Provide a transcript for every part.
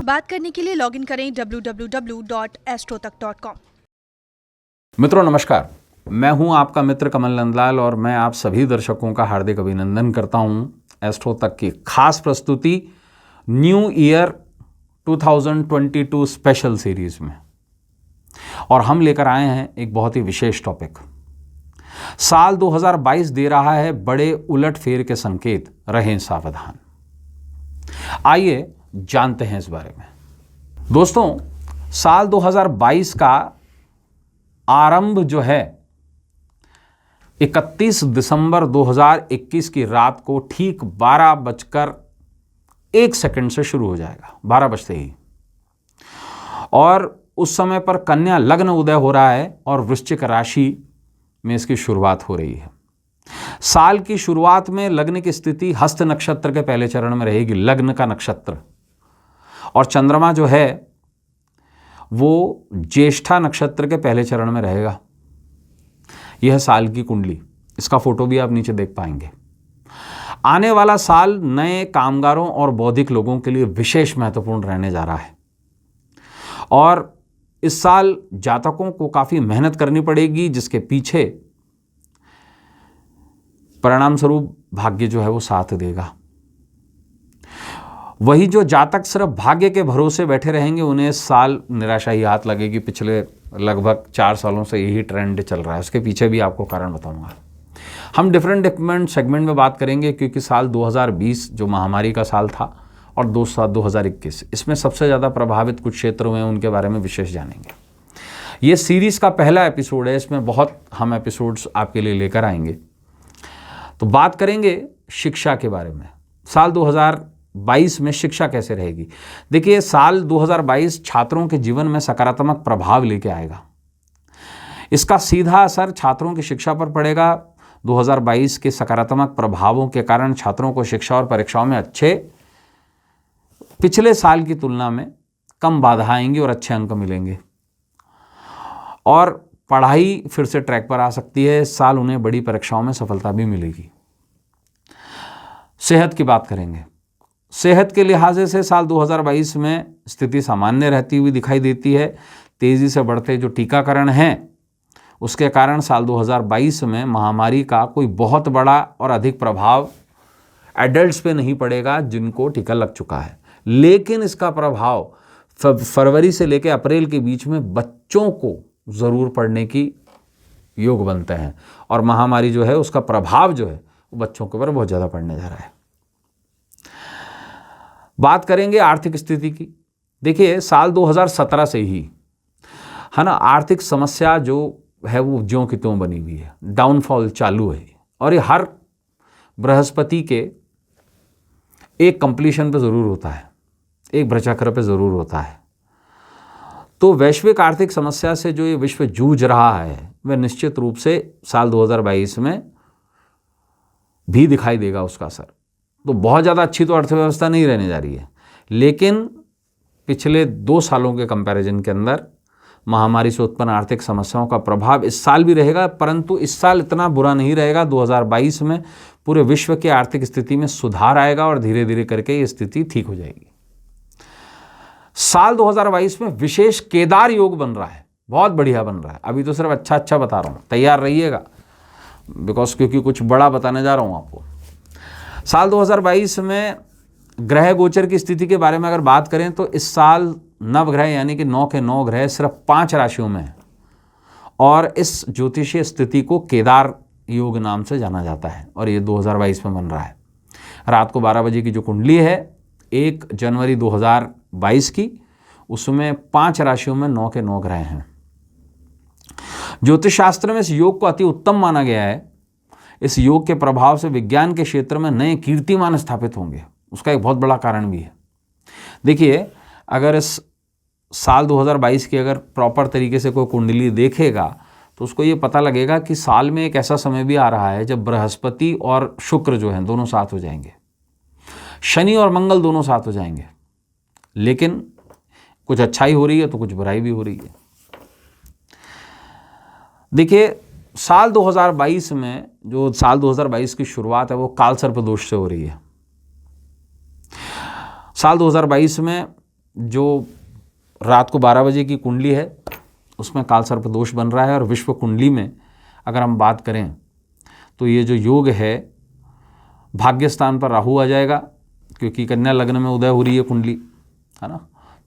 बात करने के लिए लॉगिन करें www.astrotak.com। मित्रों नमस्कार, मैं हूं आपका मित्र कमल नंदलाल और मैं आप सभी दर्शकों का हार्दिक अभिनंदन करता हूं एस्ट्रो तक की खास प्रस्तुति न्यू ईयर 2022 स्पेशल सीरीज में। और हम लेकर आए हैं एक बहुत ही विशेष टॉपिक। साल 2022 दे रहा है बड़े उलटफेर के संकेत, रहें सावधान। आइए जानते हैं इस बारे में। दोस्तों, साल 2022 का आरंभ जो है 31 दिसंबर 2021 की रात को ठीक 12:01 से शुरू हो जाएगा, 12 बजते ही। और उस समय पर कन्या लग्न उदय हो रहा है और वृश्चिक राशि में इसकी शुरुआत हो रही है। साल की शुरुआत में लग्न की स्थिति हस्त नक्षत्र के पहले चरण में रहेगी, लग्न का नक्षत्र। और चंद्रमा जो है वो ज्येष्ठा नक्षत्र के पहले चरण में रहेगा। यह साल की कुंडली, इसका फोटो भी आप नीचे देख पाएंगे। आने वाला साल नए कामगारों और बौद्धिक लोगों के लिए विशेष महत्वपूर्ण रहने जा रहा है। और इस साल जातकों को काफी मेहनत करनी पड़ेगी, जिसके पीछे परिणाम स्वरूप भाग्य जो है वो साथ देगा। वही जो जातक सिर्फ भाग्य के भरोसे बैठे रहेंगे, उन्हें इस साल निराशा ही हाथ लगेगी। पिछले लगभग 4 सालों से यही ट्रेंड चल रहा है। उसके पीछे भी आपको कारण बताऊंगा। हम डिफरेंट सेगमेंट में बात करेंगे, क्योंकि साल 2020 जो महामारी का साल था और 2021, इसमें सबसे ज़्यादा प्रभावित कुछ क्षेत्र हुए हैं, उनके बारे में विशेष जानेंगे। ये सीरीज़ का पहला एपिसोड है, इसमें बहुत हम एपिसोड्स आपके लिए लेकर आएंगे। तो बात करेंगे शिक्षा के बारे में। साल 2022 में शिक्षा कैसे रहेगी। देखिए, साल 2022 छात्रों के जीवन में सकारात्मक प्रभाव लेके आएगा। इसका सीधा असर छात्रों की शिक्षा पर पड़ेगा। 2022 के सकारात्मक प्रभावों के कारण छात्रों को शिक्षा और परीक्षाओं में पिछले साल की तुलना में कम बाधा आएंगी और अच्छे अंक मिलेंगे। और पढ़ाई फिर से ट्रैक पर आ सकती है। इस साल उन्हें बड़ी परीक्षाओं में सफलता भी मिलेगी। सेहत की बात करेंगे। सेहत के लिहाज से साल 2022 में स्थिति सामान्य रहती हुई दिखाई देती है। तेजी से बढ़ते जो टीकाकरण हैं, उसके कारण साल 2022 में महामारी का कोई बहुत बड़ा और अधिक प्रभाव एडल्ट्स पे नहीं पड़ेगा जिनको टीका लग चुका है। लेकिन इसका प्रभाव फरवरी से लेकर अप्रैल के बीच में बच्चों को ज़रूर पड़ने की योग बनते हैं। और महामारी जो है उसका प्रभाव जो है वो बच्चों के ऊपर बहुत ज़्यादा पड़ने जा रहा है। बात करेंगे आर्थिक स्थिति की। देखिए, साल 2017 से ही है ना, आर्थिक समस्या जो है वो ज्यों की त्यों बनी हुई है, डाउनफॉल चालू है। और ये हर बृहस्पति के एक कंप्लीशन पे ज़रूर होता है, एक भ्रचक्र पे ज़रूर होता है। तो वैश्विक आर्थिक समस्या से जो ये विश्व जूझ रहा है, वह निश्चित रूप से साल 2022 में भी दिखाई देगा उसका असर। तो बहुत ज़्यादा अच्छी तो अर्थव्यवस्था नहीं रहने जा रही है, लेकिन पिछले 2 सालों के कंपैरिजन के अंदर महामारी से उत्पन्न आर्थिक समस्याओं का प्रभाव इस साल भी रहेगा, परंतु इस साल इतना बुरा नहीं रहेगा। 2022 में पूरे विश्व की आर्थिक स्थिति में सुधार आएगा और धीरे धीरे करके ये स्थिति ठीक हो जाएगी। साल 2022 में विशेष केदार योग बन रहा है, बहुत बढ़िया बन रहा है। अभी तो सिर्फ अच्छा बता रहा हूँ, तैयार रहिएगा, क्योंकि कुछ बड़ा बताने जा रहा हूँ आपको। साल 2022 में ग्रह गोचर की स्थिति के बारे में अगर बात करें तो इस साल नवग्रह यानी कि 9 के 9 ग्रह सिर्फ 5 राशियों में है। और इस ज्योतिषीय स्थिति को केदार योग नाम से जाना जाता है और ये 2022 में बन रहा है। रात को 12 बजे की जो कुंडली है 1 जनवरी 2022 की, उसमें 5 राशियों में 9 के 9 ग्रह हैं। ज्योतिष शास्त्र में इस योग को अति उत्तम माना गया है। इस योग के प्रभाव से विज्ञान के क्षेत्र में नए कीर्तिमान स्थापित होंगे। उसका एक बहुत बड़ा कारण भी है। देखिए, अगर इस साल 2022 की अगर प्रॉपर तरीके से कोई कुंडली देखेगा तो उसको ये पता लगेगा कि साल में एक ऐसा समय भी आ रहा है जब बृहस्पति और शुक्र जो हैं दोनों साथ हो जाएंगे, शनि और मंगल दोनों साथ हो जाएंगे। लेकिन कुछ अच्छाई हो रही है तो कुछ बुराई भी हो रही है। देखिए, साल 2022 में जो साल 2022 की शुरुआत है वो कालसर्प दोष से हो रही है। साल 2022 में जो रात को 12 बजे की कुंडली है उसमें काल सर्प दोष बन रहा है, और विश्व कुंडली में अगर हम बात करें तो ये जो योग है भाग्य स्थान पर राहु आ जाएगा, क्योंकि कन्या लग्न में उदय हो रही है कुंडली, है ना।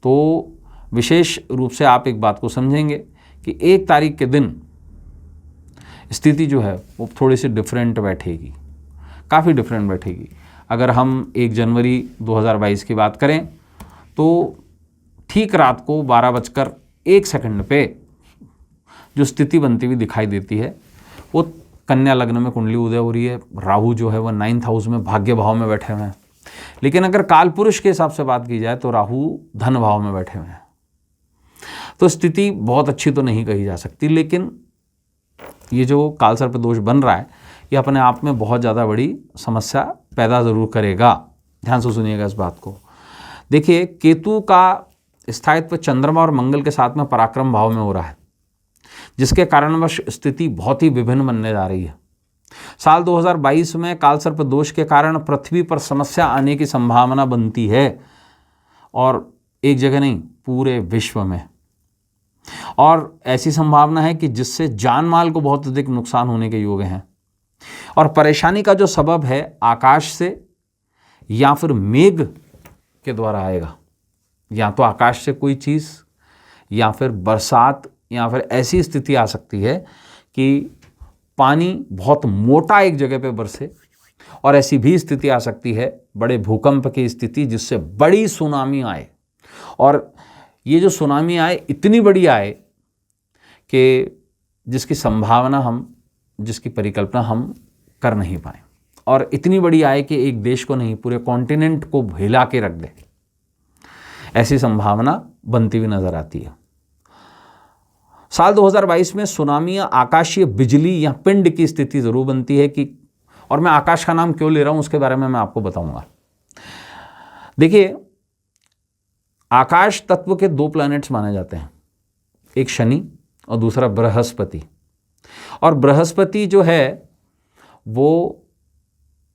तो विशेष रूप से आप एक बात को समझेंगे कि 1 तारीख के दिन स्थिति जो है वो थोड़ी सी डिफरेंट बैठेगी, काफ़ी डिफरेंट बैठेगी। अगर हम 1 जनवरी 2022 की बात करें तो ठीक रात को 12:01 पे जो स्थिति बनती हुई दिखाई देती है वो कन्या लग्न में कुंडली उदय हो रही है, राहु जो है वह 9th हाउस में भाग्य भाव में बैठे हुए हैं। लेकिन अगर काल पुरुष के हिसाब से बात की जाए तो राहु धन भाव में बैठे हुए हैं। तो स्थिति बहुत अच्छी तो नहीं कही जा सकती, लेकिन ये जो काल सर्प दोष बन रहा है ये अपने आप में बहुत ज़्यादा बड़ी समस्या पैदा ज़रूर करेगा। ध्यान से सुनिएगा इस बात को। देखिए, केतु का स्थायित्व चंद्रमा और मंगल के साथ में पराक्रम भाव में हो रहा है, जिसके कारणवश स्थिति बहुत ही विभिन्न बनने जा रही है। साल 2022 में काल सर्प दोष के कारण पृथ्वी पर समस्या आने की संभावना बनती है, और एक जगह नहीं, पूरे विश्व में। और ऐसी संभावना है कि जिससे जान माल को बहुत अधिक नुकसान होने के योग हैं। और परेशानी का जो सबब है आकाश से या फिर मेघ के द्वारा आएगा, या तो आकाश से कोई चीज़, या फिर बरसात, या फिर ऐसी स्थिति आ सकती है कि पानी बहुत मोटा एक जगह पे बरसे, और ऐसी भी स्थिति आ सकती है बड़े भूकंप की स्थिति जिससे बड़ी सुनामी आए। और ये जो सुनामी आए इतनी बड़ी आए कि जिसकी संभावना हम, जिसकी परिकल्पना हम कर नहीं पाए, और इतनी बड़ी आए कि एक देश को नहीं पूरे कॉन्टिनेंट को हिला के रख दे, ऐसी संभावना बनती हुई नजर आती है। साल 2022 में सुनामी या आकाशीय बिजली या पिंड की स्थिति जरूर बनती है कि, और मैं आकाश का नाम क्यों ले रहा हूं उसके बारे में मैं आपको बताऊंगा। देखिए, आकाश तत्व के 2 प्लैनेट्स माने जाते हैं, एक शनि और दूसरा बृहस्पति। और बृहस्पति जो है वो,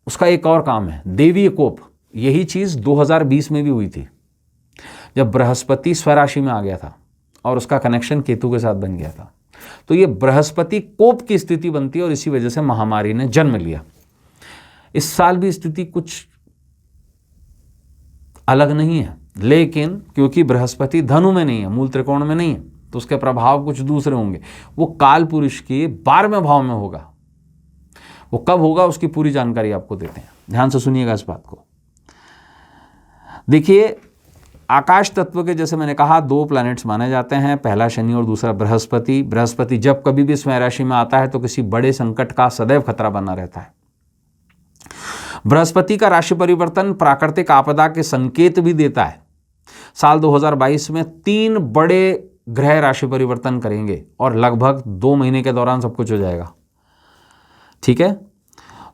उसका एक और काम है देवीय कोप। यही चीज़ 2020 में भी हुई थी, जब बृहस्पति स्वराशि में आ गया था और उसका कनेक्शन केतु के साथ बन गया था। तो ये बृहस्पति कोप की स्थिति बनती है, और इसी वजह से महामारी ने जन्म लिया। इस साल भी स्थिति कुछ अलग नहीं है, लेकिन क्योंकि बृहस्पति धनु में नहीं है, मूल त्रिकोण में नहीं है, तो उसके प्रभाव कुछ दूसरे होंगे। वो काल पुरुष के 12वें भाव में होगा। वो कब होगा उसकी पूरी जानकारी आपको देते हैं, ध्यान से सुनिएगा इस बात को। देखिए, आकाश तत्व के, जैसे मैंने कहा, 2 प्लैनेट्स माने जाते हैं, पहला शनि और दूसरा बृहस्पति। बृहस्पति जब कभी भी स्वयं राशि में आता है तो किसी बड़े संकट का सदैव खतरा बना रहता है। बृहस्पति का राशि परिवर्तन प्राकृतिक आपदा के संकेत भी देता है। साल 2022 में 3 बड़े ग्रह राशि परिवर्तन करेंगे, और लगभग 2 महीने के दौरान सब कुछ हो जाएगा। ठीक है,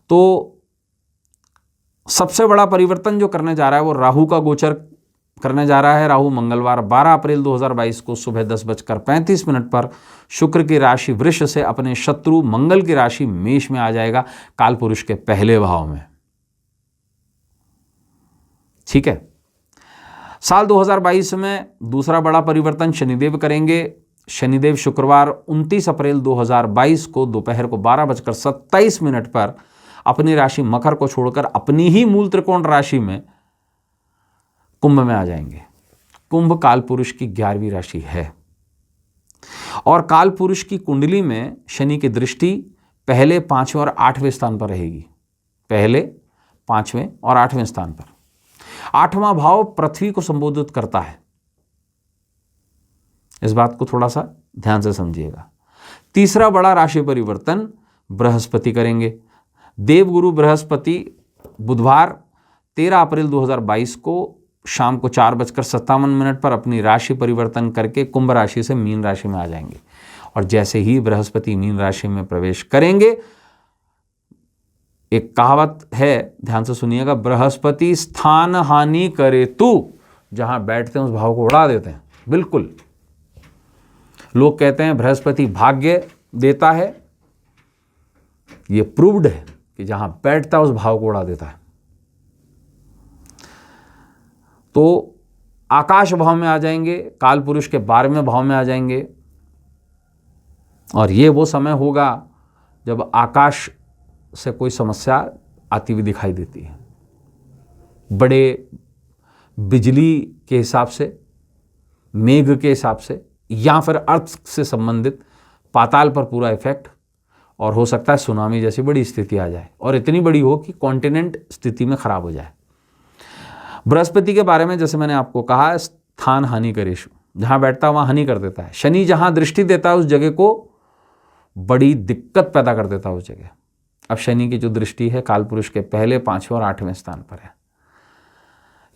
तो सबसे बड़ा परिवर्तन जो करने जा रहा है वो राहु का गोचर करने जा रहा है। राहु मंगलवार 12 अप्रैल 2022 को सुबह 10:35 पर शुक्र की राशि वृष से अपने शत्रु मंगल की राशि मेष में आ जाएगा, काल पुरुष के पहले भाव में। ठीक है, साल 2022 में दूसरा बड़ा परिवर्तन शनिदेव करेंगे। शनिदेव शुक्रवार 29 अप्रैल 2022 को दोपहर को 12:27 पर अपनी राशि मकर को छोड़कर अपनी ही मूल त्रिकोण राशि में कुंभ में आ जाएंगे। कुंभ काल पुरुष की 11वीं राशि है, और काल पुरुष की कुंडली में शनि की दृष्टि पहले, 5वें और 8वें स्थान पर रहेगी। पहले, 5वें और 8वें स्थान पर। 8वां भाव पृथ्वी को संबोधित करता है, इस बात को थोड़ा सा ध्यान से समझिएगा। तीसरा बड़ा राशि परिवर्तन बृहस्पति करेंगे। देवगुरु बृहस्पति बुधवार 13 अप्रैल 2022 को शाम को 4:57 पर अपनी राशि परिवर्तन करके कुंभ राशि से मीन राशि में आ जाएंगे। और जैसे ही बृहस्पति मीन राशि में प्रवेश करेंगे, एक कहावत है, ध्यान से सुनिएगा, बृहस्पति स्थान हानि करे तू, जहां बैठते हैं उस भाव को उड़ा देते हैं। बिल्कुल, लोग कहते हैं बृहस्पति भाग्य देता है, ये प्रूव्ड है कि जहां बैठता है उस भाव को उड़ा देता है। तो आकाश भाव में आ जाएंगे, काल पुरुष के 12वें भाव में आ जाएंगे। और ये वो समय होगा जब आकाश से कोई समस्या आती हुई दिखाई देती है, बड़े बिजली के हिसाब से, मेघ के हिसाब से, या फिर अर्थ से संबंधित पाताल पर पूरा इफेक्ट, और हो सकता है सुनामी जैसी बड़ी स्थिति आ जाए, और इतनी बड़ी हो कि कॉन्टिनेंट स्थिति में खराब हो जाए। बृहस्पति के बारे में जैसे मैंने आपको कहा, स्थान हानि करेशु, जहाँ बैठता है वहाँ हानि कर देता है। शनि जहाँ दृष्टि देता है उस जगह को बड़ी दिक्कत पैदा कर देता है उस जगह। अब शनि की जो दृष्टि है काल पुरुष के पहले, 5वें और 8वें स्थान पर है।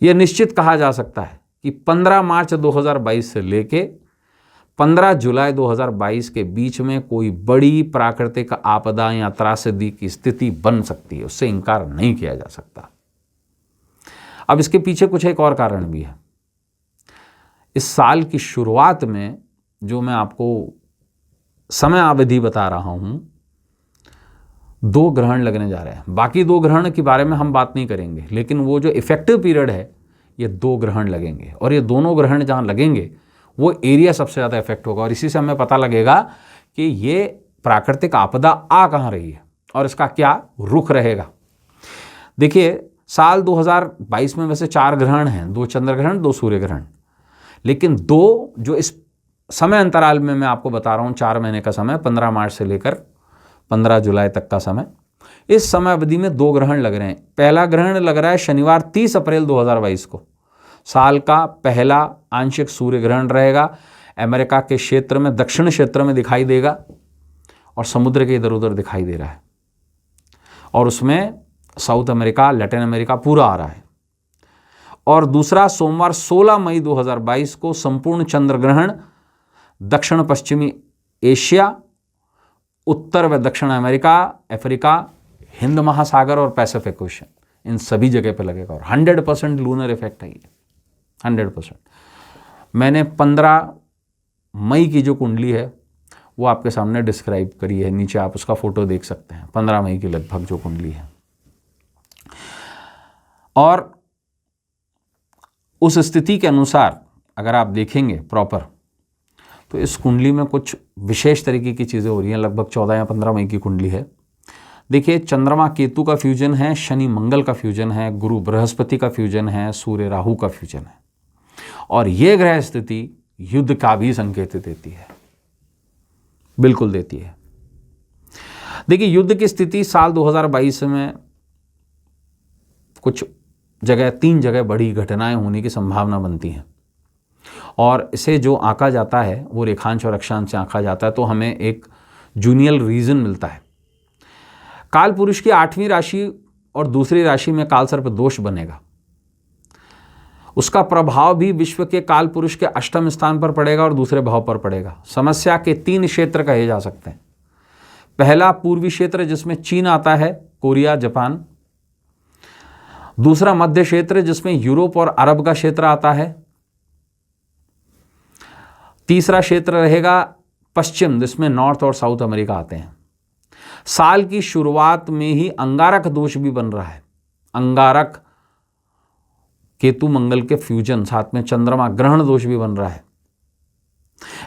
यह निश्चित कहा जा सकता है कि 15 मार्च 2022 से लेके 15 जुलाई 2022 के बीच में कोई बड़ी प्राकृतिक आपदा या त्रासदी की स्थिति बन सकती है, उससे इनकार नहीं किया जा सकता। अब इसके पीछे कुछ एक और कारण भी है। इस साल की शुरुआत में जो मैं आपको समय अवधि बता रहा हूं, 2 ग्रहण लगने जा रहे हैं। बाकी 2 ग्रहण के बारे में हम बात नहीं करेंगे, लेकिन वो जो इफेक्टिव पीरियड है, ये 2 ग्रहण लगेंगे, और ये दोनों ग्रहण जहां लगेंगे वो एरिया सबसे ज़्यादा इफेक्ट होगा, और इसी से हमें पता लगेगा कि ये प्राकृतिक आपदा आ कहाँ रही है और इसका क्या रुख रहेगा। देखिए, साल 2022 में वैसे 4 ग्रहण हैं, 2 चंद्र ग्रहण, 2 सूर्य ग्रहण, लेकिन 2 जो इस समय अंतराल में मैं आपको बता रहा हूँ, 4 महीने का समय, 15 मार्च से लेकर 15 जुलाई तक का समय, इस समय अवधि में 2 ग्रहण लग रहे हैं। पहला ग्रहण लग रहा है शनिवार 30 अप्रैल 2022 को, साल का पहला आंशिक सूर्य ग्रहण रहेगा। अमेरिका के क्षेत्र में, दक्षिण क्षेत्र में दिखाई देगा, और समुद्र के इधर उधर दिखाई दे रहा है, और उसमें साउथ अमेरिका, लैटिन अमेरिका पूरा आ रहा है। और दूसरा सोमवार 16 मई 2022 को संपूर्ण चंद्र ग्रहण दक्षिण पश्चिमी एशिया, उत्तर व दक्षिण अमेरिका, अफ्रीका, हिंद महासागर और पैसिफिक ओशन, इन सभी जगह पे लगेगा, और 100% लूनर इफेक्ट है ये, 100%। मैंने 15 मई की जो कुंडली है वो आपके सामने डिस्क्राइब करी है, नीचे आप उसका फोटो देख सकते हैं। 15 मई की लगभग जो कुंडली है, और उस स्थिति के अनुसार अगर आप देखेंगे प्रॉपर, तो इस कुंडली में कुछ विशेष तरीके की चीज़ें हो रही हैं। लगभग 14 या 15 मई की कुंडली है। देखिए, चंद्रमा केतु का फ्यूजन है, शनि मंगल का फ्यूजन है, गुरु बृहस्पति का फ्यूजन है, सूर्य राहु का फ्यूजन है, और ये ग्रह स्थिति युद्ध का भी संकेत देती है, बिल्कुल देती है। देखिए, युद्ध की स्थिति साल 2022 में कुछ जगह, 3 जगह बड़ी घटनाएं होने की संभावना बनती है, और इसे जो आंका जाता है वो रेखांश और अक्षांश से आंका जाता है, तो हमें एक जूनियल रीजन मिलता है। काल पुरुष की 8वीं राशि और दूसरी राशि में काल सर्प दोष बनेगा, उसका प्रभाव भी विश्व के काल पुरुष के 8वें स्थान पर पड़ेगा और दूसरे भाव पर पड़ेगा। समस्या के 3 क्षेत्र कहे जा सकते हैं। पहला पूर्वी क्षेत्र जिसमें चीन आता है, कोरिया, जापान। दूसरा मध्य क्षेत्र जिसमें यूरोप और अरब का क्षेत्र आता है। तीसरा क्षेत्र रहेगा पश्चिम, जिसमें नॉर्थ और साउथ अमेरिका आते हैं। साल की शुरुआत में ही अंगारक दोष भी बन रहा है, अंगारक केतु मंगल के फ्यूजन, साथ में चंद्रमा ग्रहण दोष भी बन रहा है।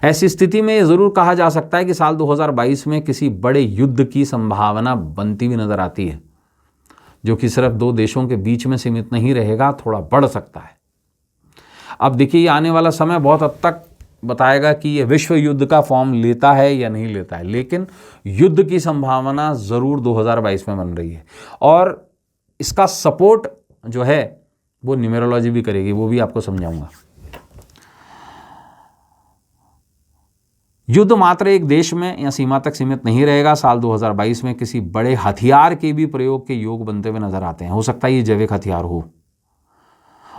ऐसी स्थिति में यह जरूर कहा जा सकता है कि साल 2022 में किसी बड़े युद्ध की संभावना बनती हुई नजर आती है, जो कि सिर्फ 2 देशों के बीच में सीमित नहीं रहेगा, थोड़ा बढ़ सकता है। अब देखिए, ये आने वाला समय बहुत हद तक बताएगा कि ये विश्व युद्ध का फॉर्म लेता है या नहीं लेता है, लेकिन युद्ध की संभावना जरूर 2022 में बन रही है, और इसका सपोर्ट जो है वो न्यूमेरोलॉजी भी करेगी, वो भी आपको समझाऊंगा। युद्ध मात्र एक देश में या सीमा तक सीमित नहीं रहेगा। साल 2022 में किसी बड़े हथियार के भी प्रयोग के योग बनते हुए नजर आते हैं। हो सकता है ये जैविक हथियार हो,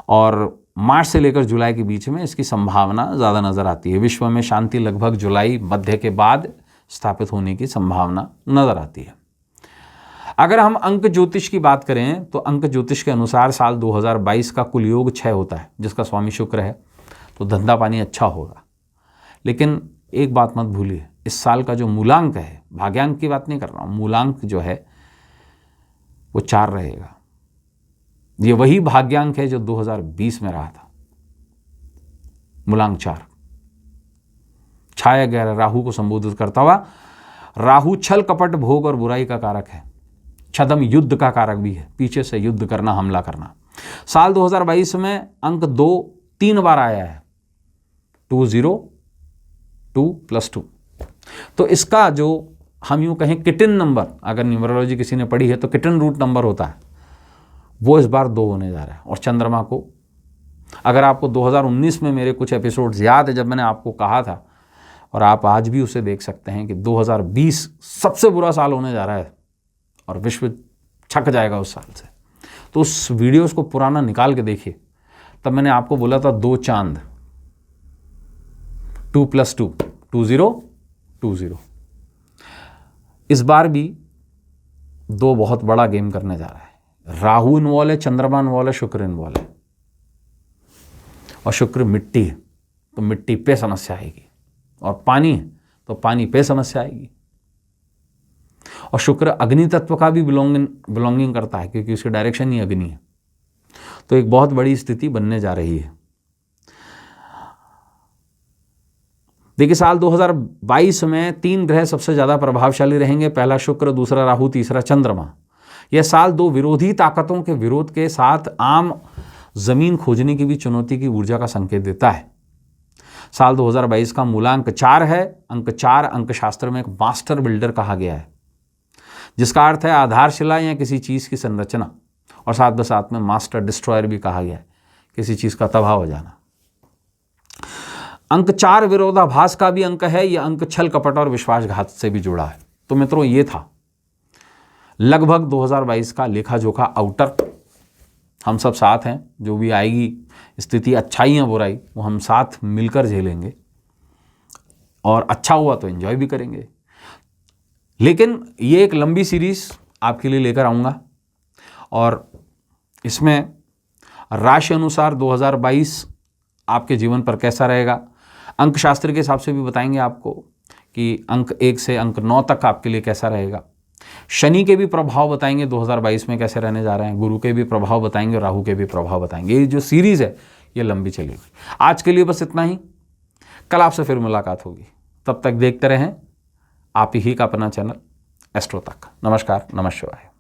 और मार्च से लेकर जुलाई के बीच में इसकी संभावना ज़्यादा नजर आती है। विश्व में शांति लगभग जुलाई मध्य के बाद स्थापित होने की संभावना नजर आती है। अगर हम अंक ज्योतिष की बात करें तो अंक ज्योतिष के अनुसार साल 2022 का कुल योग 6 होता है, जिसका स्वामी शुक्र है, तो धंधा पानी अच्छा होगा। लेकिन एक बात मत भूलिए, इस साल का जो मूलांक है, भाग्यांक की बात नहीं कर रहा हूँ, मूलांक जो है वो 4 रहेगा। ये वही भाग्यांक है जो 2020 में रहा था। मूलांक 4। छाया ग्रह राहु को संबोधित करता हुआ, राहु छल कपट भोग और बुराई का कारक है। छदम युद्ध का कारक भी है, पीछे से युद्ध करना, हमला करना। साल 2022 में अंक 2 3 बार आया है, 202 + 2। तो इसका जो हम यूं कहें किटिन नंबर, अगर न्यूमरोलॉजी किसी ने पढ़ी है तो किटिन रूट नंबर होता है, वो इस बार 2 होने जा रहा है। और चंद्रमा को, अगर आपको 2019 में मेरे कुछ एपिसोड्स याद है जब मैंने आपको कहा था, और आप आज भी उसे देख सकते हैं कि 2020 सबसे बुरा साल होने जा रहा है और विश्व छक जाएगा उस साल से, तो उस वीडियोस को पुराना निकाल के देखिए। तब मैंने आपको बोला था 2 चांद, 2 + 2 2020। इस बार भी 2 बहुत बड़ा गेम करने जा रहा है। राहु इन्वॉल्व है, चंद्रमा इन्वॉल्व है, शुक्र इन्वॉल्व है। और शुक्र मिट्टी है तो मिट्टी पे समस्या आएगी, और पानी है तो पानी पे समस्या आएगी। और शुक्र अग्नि तत्व का भी बिलोंगिंग करता है, क्योंकि उसकी डायरेक्शन ही अग्नि है। तो एक बहुत बड़ी स्थिति बनने जा रही है। देखिए, साल 2022 में 3 ग्रह सबसे ज़्यादा प्रभावशाली रहेंगे। पहला शुक्र, दूसरा राहु, तीसरा चंद्रमा। यह साल 2 विरोधी ताकतों के विरोध के साथ आम जमीन खोजने की भी चुनौती की ऊर्जा का संकेत देता है। साल 2022 का मूलांक 4 है। अंक 4 अंक शास्त्र में एक मास्टर बिल्डर कहा गया है, जिसका अर्थ है आधारशिला या किसी चीज़ की संरचना, और साथ में मास्टर डिस्ट्रॉयर भी कहा गया है, किसी चीज़ का तबाह हो जाना। अंक 4 विरोधाभास का भी अंक है। यह अंक छल कपट और विश्वासघात से भी जुड़ा है। तो मित्रों, ये था लगभग 2022 का लेखा जोखा आउटर। हम सब साथ हैं, जो भी आएगी स्थिति, अच्छाई या बुराई, वो हम साथ मिलकर झेलेंगे, और अच्छा हुआ तो एंजॉय भी करेंगे। लेकिन ये एक लंबी सीरीज आपके लिए लेकर आऊँगा, और इसमें राशि अनुसार 2022 आपके जीवन पर कैसा रहेगा, अंक शास्त्र के हिसाब से भी बताएंगे आपको कि अंक 1 से अंक 9 तक आपके लिए कैसा रहेगा। शनि के भी प्रभाव बताएंगे 2022 में कैसे रहने जा रहे हैं, गुरु के भी प्रभाव बताएंगे, राहु के भी प्रभाव बताएंगे। ये जो सीरीज़ है ये लंबी चलेगी। आज के लिए बस इतना ही, कल आपसे फिर मुलाकात होगी। तब तक देखते रहें आप ही का अपना चैनल एस्ट्रो तक। नमस्कार, नमः शिवाय।